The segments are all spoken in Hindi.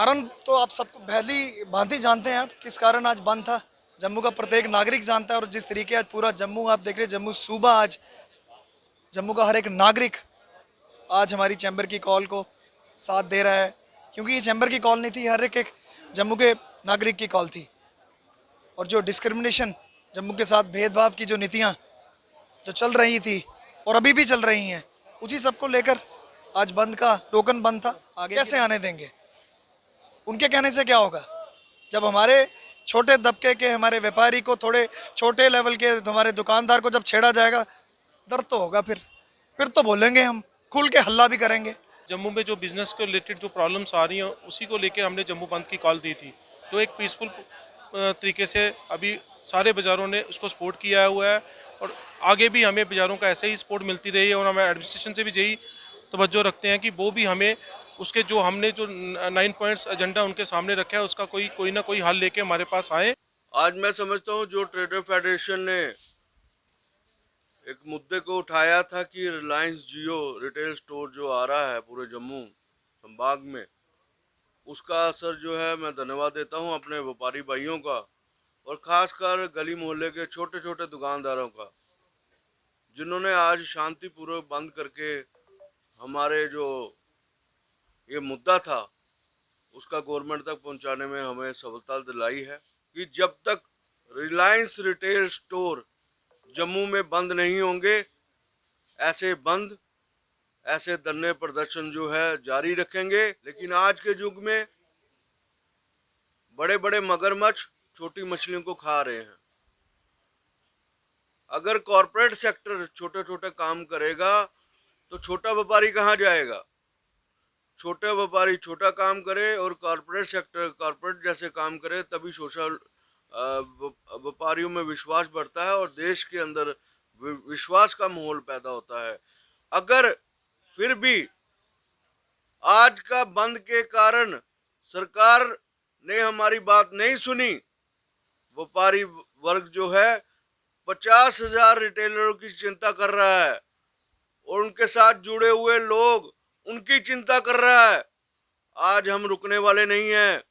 कारण तो आप सबको भली भांति जानते हैं, आप किस कारण आज बंद था। जम्मू का प्रत्येक नागरिक जानता है, और जिस तरीके आज पूरा जम्मू आप देख रहे हैं, जम्मू सूबा आज, जम्मू का हर एक नागरिक आज हमारी चैम्बर की कॉल को साथ दे रहा है, क्योंकि ये चैम्बर की कॉल नहीं थी, हर एक जम्मू के नागरिक की कॉल थी। और जो डिस्क्रिमिनेशन, जम्मू के साथ भेदभाव की जो नीतियाँ जो चल रही थी और अभी भी चल रही हैं, उसी सबको लेकर आज बंद का टोकन बंद था। आगे कैसे आने देंगे? उनके कहने से क्या होगा? जब हमारे छोटे दबके के हमारे व्यापारी को, थोड़े छोटे लेवल के हमारे दुकानदार को जब छेड़ा जाएगा, दर्द तो होगा। फिर तो बोलेंगे, हम खुल के हल्ला भी करेंगे। जम्मू में जो बिज़नेस को रिलेटेड जो प्रॉब्लम्स आ रही हैं उसी को लेकर हमने जम्मू बंद की कॉल दी थी। तो एक पीसफुल तरीके से अभी सारे बाज़ारों ने उसको सपोर्ट किया हुआ है, और आगे भी हमें बाज़ारों का ऐसे ही सपोर्ट मिलती रही है। और हमें एडमिनिस्ट्रेशन से भी यही तवज्जो रखते हैं कि वो भी हमें उसके जो हमने जो 9 पॉइंट्स एजेंडा उनके सामने रखा है उसका कोई ना कोई हल लेके हमारे पास आए। आज मैं समझता हूँ जो ट्रेडर फेडरेशन ने एक मुद्दे को उठाया था कि रिलायंस जियो रिटेल स्टोर जो आ रहा है पूरे जम्मू संभाग में, उसका असर जो है, मैं धन्यवाद देता हूँ अपने व्यापारी भाइयों का और खासकर गली मोहल्ले के छोटे छोटे दुकानदारों का, जिन्होंने आज शांतिपूर्वक बंद करके हमारे जो ये मुद्दा था उसका गवर्नमेंट तक पहुंचाने में हमें सफलता दिलाई है। कि जब तक रिलायंस रिटेल स्टोर जम्मू में बंद नहीं होंगे, ऐसे धरने प्रदर्शन जो है जारी रखेंगे। लेकिन आज के युग में बड़े बड़े मगरमच्छ छोटी मछलियों को खा रहे हैं। अगर कॉरपोरेट सेक्टर छोटे छोटे काम करेगा तो छोटा व्यापारी कहाँ जाएगा? छोटे व्यापारी छोटा काम करे और कॉरपोरेट सेक्टर कॉरपोरेट जैसे काम करे, तभी सोशल व्यापारियों में विश्वास बढ़ता है और देश के अंदर विश्वास का माहौल पैदा होता है। अगर फिर भी आज का बंद के कारण सरकार ने हमारी बात नहीं सुनी, व्यापारी वर्ग जो है 50,000 रिटेलरों की चिंता कर रहा है और उनके साथ जुड़े हुए लोग उनकी चिंता कर रहा है। आज हम रुकने वाले नहीं हैं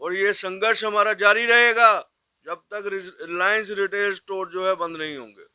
और ये संघर्ष हमारा जारी रहेगा जब तक रिलायंस रिटेल स्टोर जो है बंद नहीं होंगे।